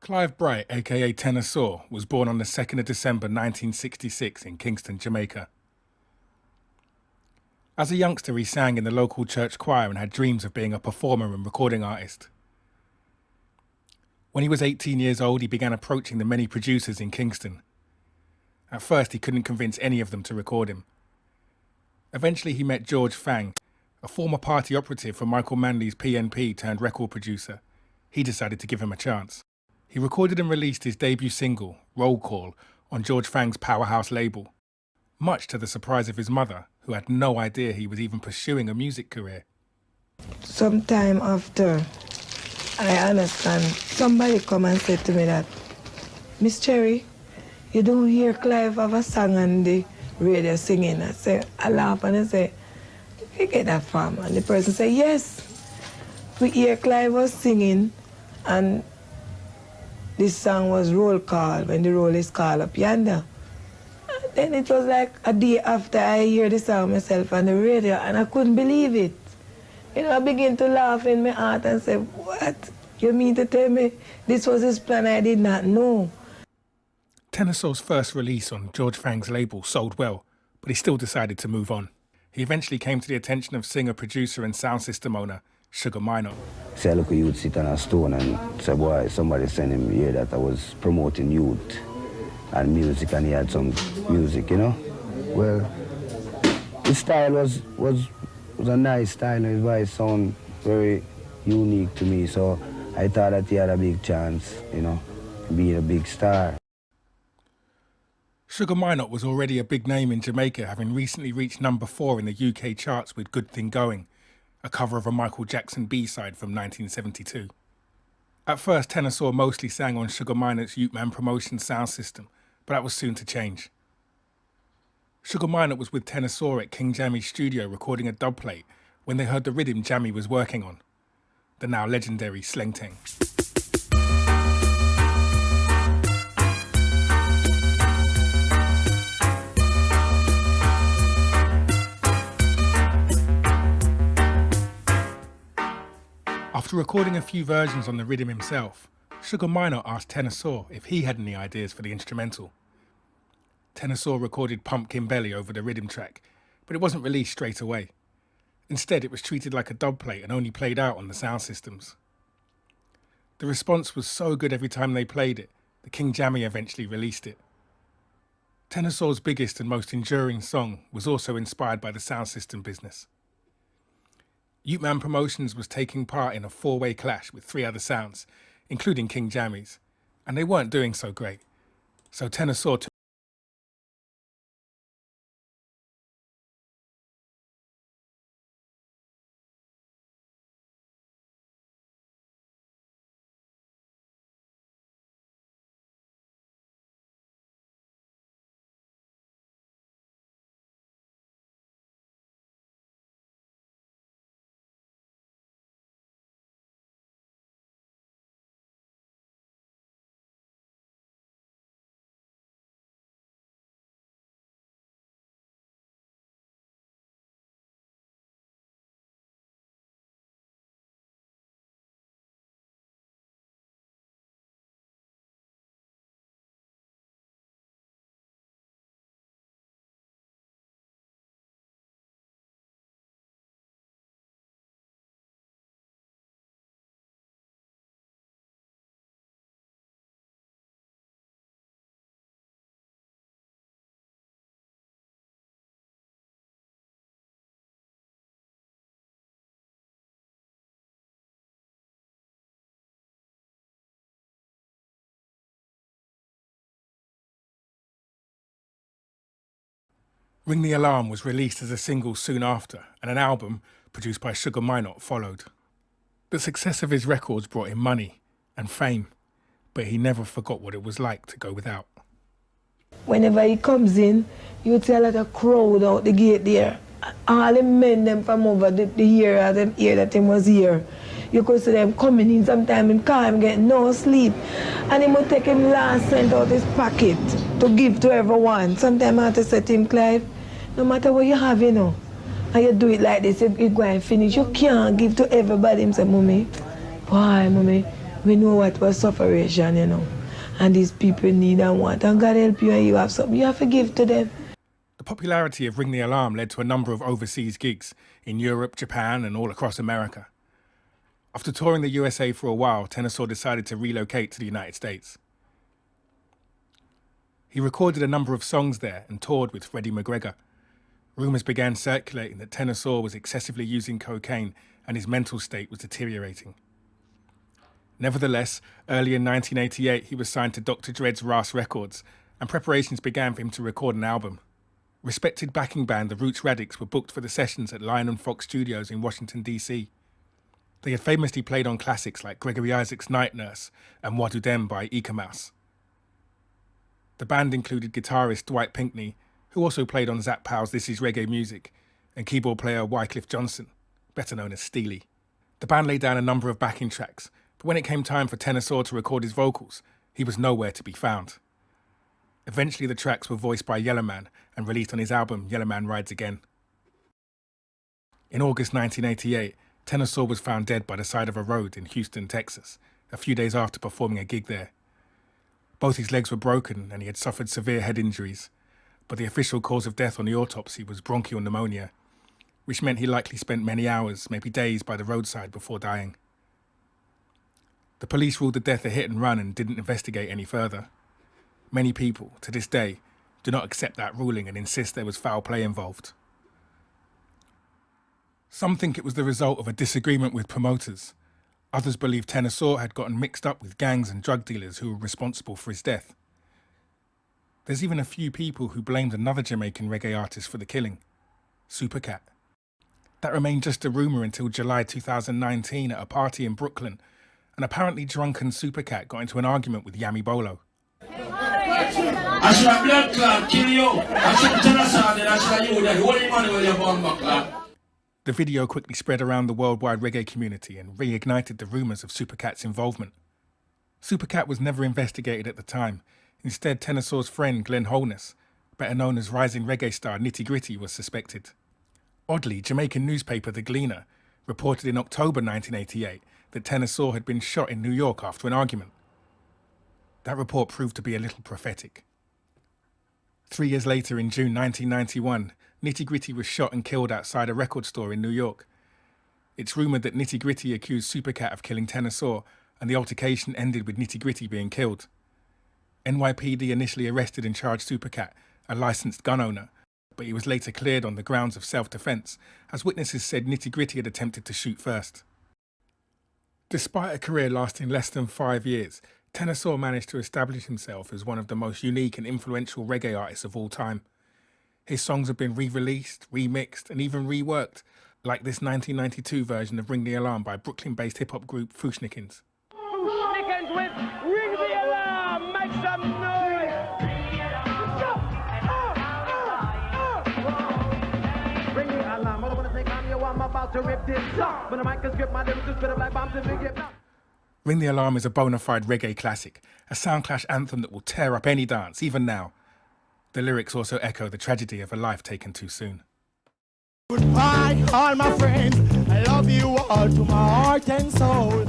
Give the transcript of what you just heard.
Clive Bright, aka Tenor Saw, was born on the 2nd of December 1966 in Kingston, Jamaica. As a youngster, he sang in the local church choir and had dreams of being a performer and recording artist. When he was 18 years old, he began approaching the many producers in Kingston. At first, he couldn't convince any of them to record him. Eventually, he met George Fang, a former party operative for Michael Manley's PNP turned record producer. He decided to give him a chance. He recorded and released his debut single, Roll Call, on George Fang's Powerhouse label, much to the surprise of his mother, who had no idea he was even pursuing a music career. Sometime after, I understand, somebody come and said to me that, Miss Cherry, you don't hear Clive have a song on the radio singing. I laugh and I say, where you get that from? And the person said, yes, we hear Clive was singing and this song was Roll Call, when the roll is called up yonder. And then it was like a day after I hear the song myself on the radio and I couldn't believe it. You know, I began to laugh in my heart and say, what? You mean to tell me this was his plan I did not know? Tenor Saw's first release on George Fang's label sold well, but he still decided to move on. He eventually came to the attention of singer, producer and sound system owner Sugar Minot. Say, look, a youth sit on a stone and say, boy, somebody sent him here that I was promoting youth and music, and he had some music, you know. Well, his style was a nice style, his voice sounded very unique to me, so I thought that he had a big chance, you know, being a big star. Sugar Minot was already a big name in Jamaica, having recently reached number 4 in the UK charts with Good Thing Going, a cover of a Michael Jackson B-side from 1972. At first, Tenor Saw mostly sang on Sugar Minot's Youth Man Promotion sound system, but that was soon to change. Sugar Minot was with Tenor Saw at King Jammy's studio recording a dub plate when they heard the rhythm Jammy was working on, the now legendary Sleng-Teng. After recording a few versions on the rhythm himself, Sugar Minot asked Tenor Saw if he had any ideas for the instrumental. Tenor Saw recorded Pumpkin Belly over the rhythm track, but it wasn't released straight away. Instead, it was treated like a dub plate and only played out on the sound systems. The response was so good every time they played it, the King Jammy eventually released it. Tenor Saw's biggest and most enduring song was also inspired by the sound system business. Youth Man Promotions was taking part in a 4-way clash with 3 other sounds, including King Jammy's, and they weren't doing so great. So Tenor Saw took Ring the Alarm was released as a single soon after, and an album, produced by Sugar Minot, followed. The success of his records brought him money and fame, but he never forgot what it was like to go without. Whenever he comes in, you see a lot of crowd out the gate there. All the men them from over the year, them hear that him was here. You could see them coming in sometime in car, him getting no sleep. And he would take him last cent out his pocket to give to everyone. Sometimes I have to say to him, Clive, no matter what you have, you know, and you do it like this, you go and finish, you can't give to everybody. Him say, Mommy, why, Mommy? We know what was sufferation, you know. And these people need and want. And God help you and you have something you have to give to them. The popularity of Ring the Alarm led to a number of overseas gigs in Europe, Japan, and all across America. After touring the USA for a while, Tenor Saw decided to relocate to the United States. He recorded a number of songs there and toured with Freddie McGregor. Rumours began circulating that Tenor Saw was excessively using cocaine and his mental state was deteriorating. Nevertheless, early in 1988, he was signed to Dr. Dre's Ras Records, and preparations began for him to record an album. Respected backing band The Roots Radics were booked for the sessions at Lion and Fox Studios in Washington, D.C. They had famously played on classics like Gregory Isaacs' Night Nurse and What Do Dem by Eek-A-Mouse. The band included guitarist Dwight Pinkney, who also played on Zach Powell's This Is Reggae Music, and keyboard player Wycliffe Johnson, better known as Steely. The band laid down a number of backing tracks, but when it came time for Tenor Saw to record his vocals, he was nowhere to be found. Eventually the tracks were voiced by Yellowman and released on his album Yellowman Rides Again. In August 1988, Tenor Saw was found dead by the side of a road in Houston, Texas, a few days after performing a gig there. Both his legs were broken and he had suffered severe head injuries, but the official cause of death on the autopsy was bronchial pneumonia, which meant he likely spent many hours, maybe days, by the roadside before dying. The police ruled the death a hit and run and didn't investigate any further. Many people, to this day, do not accept that ruling and insist there was foul play involved. Some think it was the result of a disagreement with promoters. Others believe Tenor Saw had gotten mixed up with gangs and drug dealers who were responsible for his death. There's even a few people who blamed another Jamaican reggae artist for the killing, Supercat. That remained just a rumour until July 2019 at a party in Brooklyn. An apparently drunken Supercat got into an argument with Yami Bolo. I should have blood clot, kill you. I should have Tenor Saw, then I should have you that holy money with your bomb clot. The video quickly spread around the worldwide reggae community and reignited the rumours of Supercat's involvement. Supercat was never investigated at the time. Instead, Tenor Saw's friend Glenn Holness, better known as rising reggae star Nitty Gritty, was suspected. Oddly, Jamaican newspaper The Gleaner reported in October 1988 that Tenor Saw had been shot in New York after an argument. That report proved to be a little prophetic. 3 years later, in June 1991, Nitty Gritty was shot and killed outside a record store in New York. It's rumoured that Nitty Gritty accused Supercat of killing Tenor Saw, and the altercation ended with Nitty Gritty being killed. NYPD initially arrested and charged Supercat, a licensed gun owner, but he was later cleared on the grounds of self-defence, as witnesses said Nitty Gritty had attempted to shoot first. Despite a career lasting less than 5 years, Tenor Saw managed to establish himself as one of the most unique and influential reggae artists of all time. His songs have been re-released, remixed, and even reworked, like this 1992 version of Ring the Alarm by Brooklyn-based hip-hop group Fushnikins. Fushnikins with Ring the Alarm, make some noise! Ring the alarm, I don't want to take on you, I'm about to rip this song. When the mic is gripped, my lyrics is spit up like bombs and big hip. Ring the Alarm is a bona fide reggae classic, a soundclash anthem that will tear up any dance, even now. The lyrics also echo the tragedy of a life taken too soon. Goodbye, all my friends. I love you all to my heart and soul.